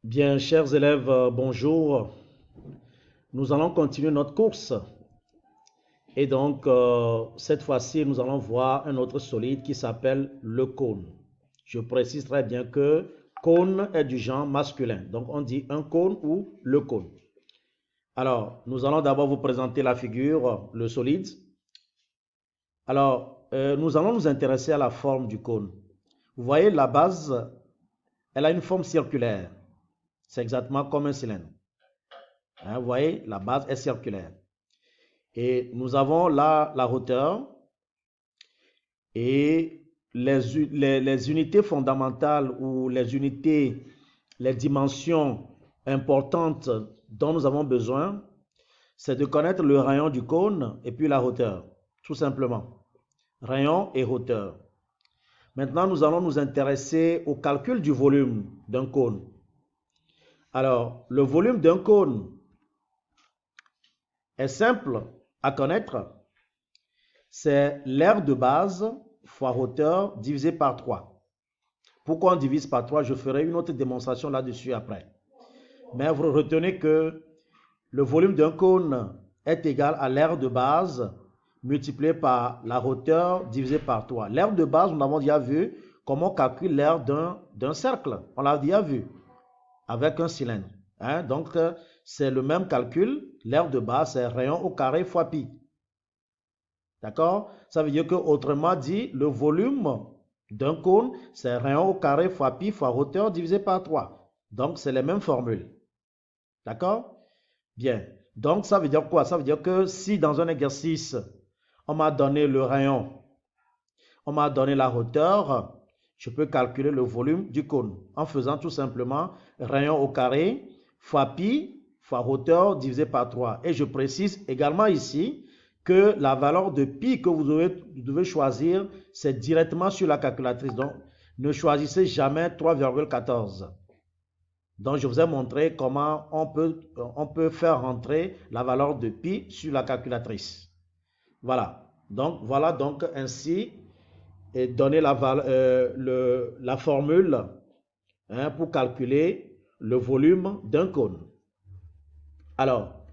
Bien, chers élèves, bonjour. Nous allons continuer notre course. Et donc, cette fois-ci, nous allons voir un autre solide qui s'appelle le cône. Je précise très bien que cône est du genre masculin. Donc, on dit un cône ou le cône. Alors, nous allons d'abord vous présenter la figure, le solide. Alors, nous allons nous intéresser à la forme du cône. Vous voyez, la base, elle a une forme circulaire. C'est exactement comme un cylindre. Hein, vous voyez, la base est circulaire. Et nous avons là la hauteur et les unités fondamentales ou les dimensions importantes dont nous avons besoin, c'est de connaître le rayon du cône et puis la hauteur, tout simplement. Rayon et hauteur. Maintenant, nous allons nous intéresser au calcul du volume d'un cône. Alors, le volume d'un cône est simple à connaître. C'est l'aire de base fois hauteur divisé par 3. Pourquoi on divise par 3? Je ferai une autre démonstration là-dessus après. Mais vous retenez que le volume d'un cône est égal à l'aire de base multiplié par la hauteur divisé par 3. L'aire de base, nous avons déjà vu comment on calcule l'aire d'un cercle. On l'a déjà vu avec un cylindre. Hein? Donc, c'est le même calcul. L'aire de base, c'est rayon au carré fois pi. D'accord? Ça veut dire que, autrement dit, le volume d'un cône, c'est rayon au carré fois pi fois hauteur divisé par 3. Donc, c'est les mêmes formules. D'accord? Bien. Donc, ça veut dire quoi? Ça veut dire que si dans un exercice, on m'a donné le rayon, on m'a donné la hauteur, je peux calculer le volume du cône en faisant tout simplement rayon au carré fois pi fois hauteur divisé par 3. Et je précise également ici que la valeur de pi que vous devez choisir, c'est directement sur la calculatrice. Donc, ne choisissez jamais 3,14. Donc, je vous ai montré comment on peut faire rentrer la valeur de pi sur la calculatrice. Voilà. Donc, voilà donc ainsi et donner la formule, hein, pour calculer le volume d'un cône. Alors,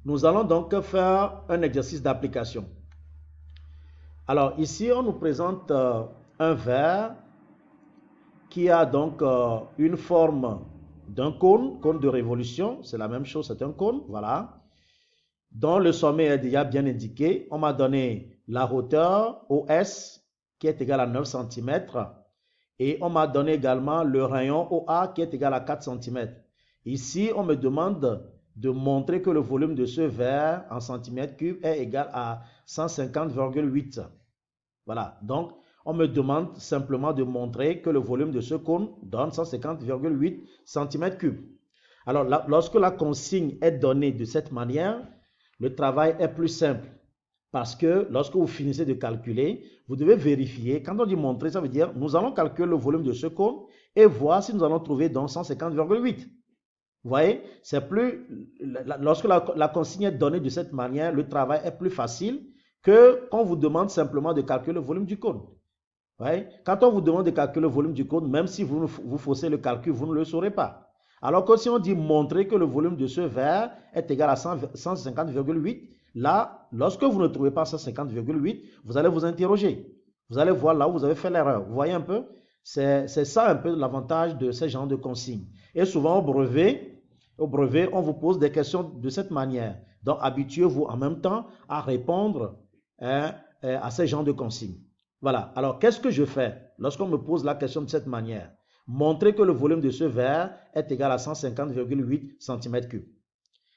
nous allons donc faire un exercice d'application. Alors, ici, on nous présente un verre qui a donc une forme d'un cône, cône de révolution, c'est la même chose, c'est un cône, voilà, dont le sommet est déjà bien indiqué. On m'a donné la hauteur OS qui est égale à 9 cm et on m'a donné également le rayon OA qui est égal à 4 cm. Ici, on me demande de montrer que le volume de ce verre en centimètres cubes est égal à 150,8. Voilà, donc on me demande simplement de montrer que le volume de ce cône donne 150,8 cm3. Alors, lorsque la consigne est donnée de cette manière, le travail est plus simple. Parce que lorsque vous finissez de calculer, vous devez vérifier. Quand on dit montrer, ça veut dire nous allons calculer le volume de ce cône et voir si nous allons trouver donc 150,8. Vous voyez, c'est plus. Lorsque la consigne est donnée de cette manière, le travail est plus facile que quand on vous demande simplement de calculer le volume du cône. Ouais. Quand on vous demande de calculer le volume du cône, même si vous faussez le calcul, vous ne le saurez pas. Alors que si on dit montrer que le volume de ce verre est égal à 150,8, là, lorsque vous ne trouvez pas 150,8, vous allez vous interroger. Vous allez voir là où vous avez fait l'erreur. Vous voyez un peu? C'est ça un peu l'avantage de ce genre de consignes. Et souvent au brevet, on vous pose des questions de cette manière. Donc, habituez-vous en même temps à répondre, hein, à ce genre de consignes. Voilà. Alors, qu'est-ce que je fais lorsqu'on me pose la question de cette manière? Montrer que le volume de ce verre est égal à 150,8 cm3.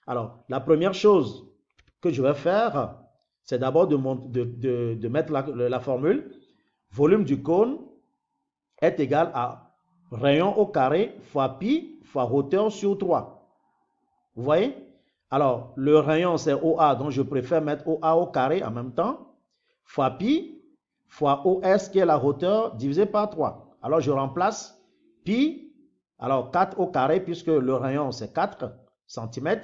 Alors, la première chose que je vais faire, c'est d'abord de mettre la formule. Volume du cône est égal à rayon au carré fois pi fois hauteur sur 3. Vous voyez? Alors, le rayon, c'est OA, donc je préfère mettre OA au carré en même temps, fois pi fois OS qui est la hauteur divisé par 3. Alors, je remplace pi, alors 4 au carré, puisque le rayon, c'est 4 cm.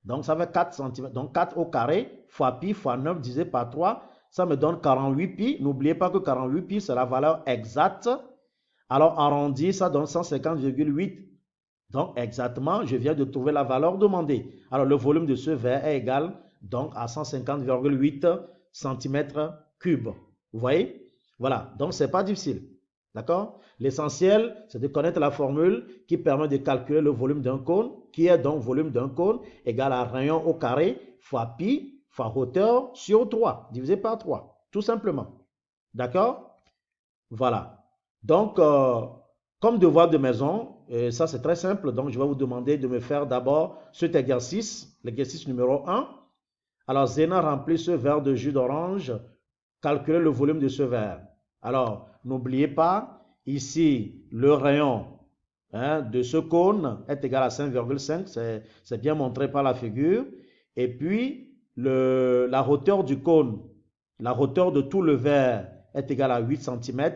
Donc, ça fait 4 cm. Donc, 4 au carré fois pi fois 9 divisé par 3, ça me donne 48 pi. N'oubliez pas que 48 pi, c'est la valeur exacte. Alors, arrondi, ça donne 150,8. Donc, exactement, je viens de trouver la valeur demandée. Alors, le volume de ce verre est égal donc à 150,8 cm3. Vous voyez? Voilà, donc c'est pas difficile. D'accord? L'essentiel, c'est de connaître la formule qui permet de calculer le volume d'un cône, qui est donc volume d'un cône égal à rayon au carré fois pi fois hauteur sur 3, divisé par 3, tout simplement. D'accord? Voilà. Donc, comme devoir de maison, ça c'est très simple, donc je vais vous demander de me faire d'abord cet exercice, l'exercice numéro 1. Alors, Zéna remplit ce verre de jus d'orange, calculez le volume de ce verre. Alors, n'oubliez pas, ici, le rayon de ce cône est égal à 5,5, c'est bien montré par la figure. Et puis, la hauteur du cône, la hauteur de tout le verre est égale à 8 cm.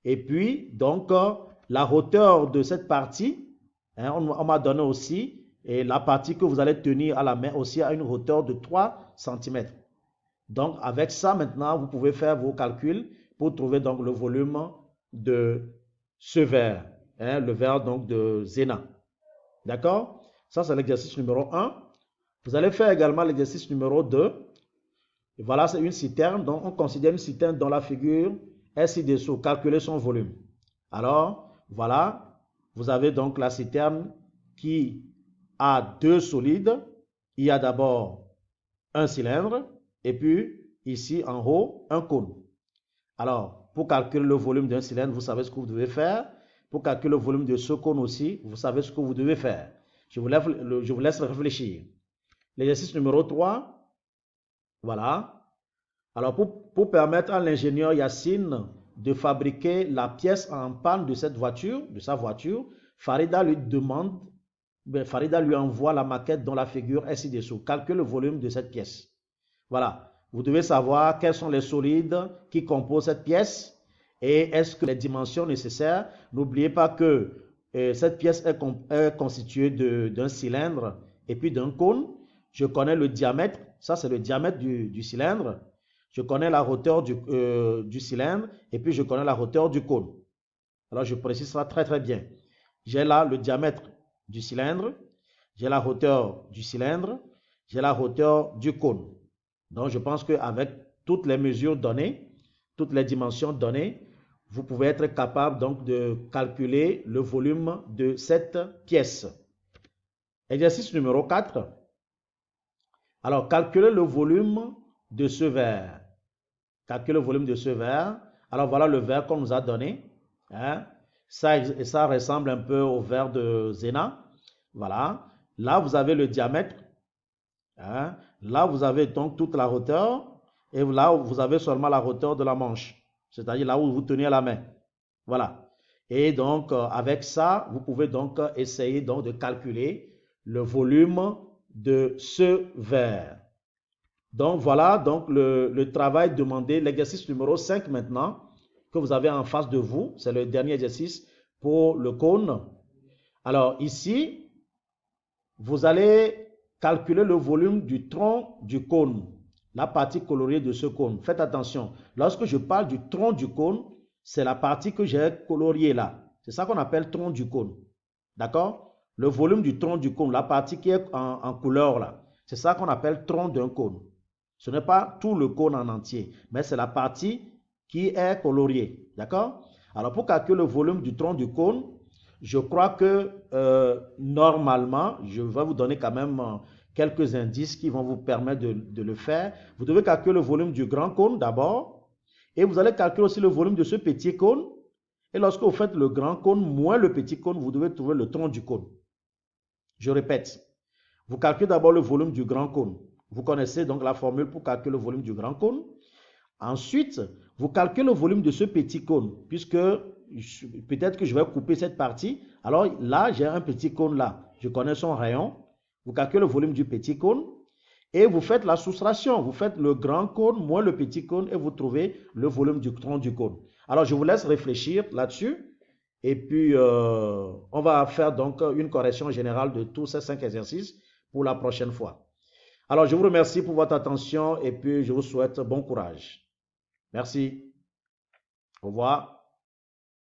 Et puis, donc, la hauteur de cette partie, on m'a donné aussi, et la partie que vous allez tenir à la main aussi à une hauteur de 3 cm. Donc, avec ça, maintenant, vous pouvez faire vos calculs pour trouver donc le volume de ce verre, le verre donc de Zéna. D'accord? Ça, c'est l'exercice numéro 1. Vous allez faire également l'exercice numéro 2. Et voilà, c'est une citerne. Donc, on considère une citerne dans la figure est ci-dessous. Calculer son volume. Alors, voilà, vous avez donc la citerne qui a deux solides. Il y a d'abord un cylindre et puis ici en haut, un cône. Alors, pour calculer le volume d'un cylindre, vous savez ce que vous devez faire. Pour calculer le volume de ce cône aussi, vous savez ce que vous devez faire. Je vous laisse réfléchir. L'exercice numéro 3, voilà. Alors, pour permettre à l'ingénieur Yacine de fabriquer la pièce en panne de cette voiture, de sa voiture, Farida lui envoie la maquette dont la figure est ci-dessous. Calcule le volume de cette pièce. Voilà. Vous devez savoir quels sont les solides qui composent cette pièce et est-ce que les dimensions nécessaires. N'oubliez pas que cette pièce est constituée d'un cylindre et puis d'un cône. Je connais le diamètre. Ça, c'est le diamètre du cylindre. Je connais la hauteur du cylindre et puis je connais la hauteur du cône. Alors, je précise ça très très bien. J'ai là le diamètre du cylindre, j'ai la hauteur du cylindre, j'ai la hauteur du cône. Donc, je pense qu'avec toutes les mesures données, toutes les dimensions données, vous pouvez être capable donc de calculer le volume de cette pièce. Exercice numéro 4. Alors, calculer le volume de ce verre. Calculer le volume de ce verre. Alors, voilà le verre qu'on nous a donné. Ça ressemble un peu au verre de Zéna. Voilà. Là, vous avez le diamètre. Là, vous avez donc toute la hauteur. Et là, vous avez seulement la hauteur de la manche. C'est-à-dire là où vous tenez la main. Voilà. Et donc, avec ça, vous pouvez donc essayer donc de calculer le volume de ce verre. Donc, voilà donc le travail demandé. L'exercice numéro 5 maintenant, que vous avez en face de vous. C'est le dernier exercice pour le cône. Alors, ici, vous allez calculer le volume du tronc du cône, la partie coloriée de ce cône. Faites attention, lorsque je parle du tronc du cône, c'est la partie que j'ai coloriée là. C'est ça qu'on appelle tronc du cône. D'accord? Le volume du tronc du cône, la partie qui est en couleur là, c'est ça qu'on appelle tronc d'un cône. Ce n'est pas tout le cône en entier, mais c'est la partie qui est coloriée. D'accord? Alors, pour calculer le volume du tronc du cône, je crois que normalement, je vais vous donner quand même quelques indices qui vont vous permettre de le faire. Vous devez calculer le volume du grand cône d'abord. Et vous allez calculer aussi le volume de ce petit cône. Et lorsque vous faites le grand cône moins le petit cône, vous devez trouver le tronc du cône. Je répète, vous calculez d'abord le volume du grand cône. Vous connaissez donc la formule pour calculer le volume du grand cône. Ensuite, vous calculez le volume de ce petit cône, puisque peut-être que je vais couper cette partie. Alors là, j'ai un petit cône là. Je connais son rayon. Vous calculez le volume du petit cône et vous faites la soustraction. Vous faites le grand cône moins le petit cône et vous trouvez le volume du tronc du cône. Alors, je vous laisse réfléchir là-dessus. Et puis, on va faire donc une correction générale de tous ces 5 exercices pour la prochaine fois. Alors, je vous remercie pour votre attention et puis je vous souhaite bon courage. Merci. Au revoir.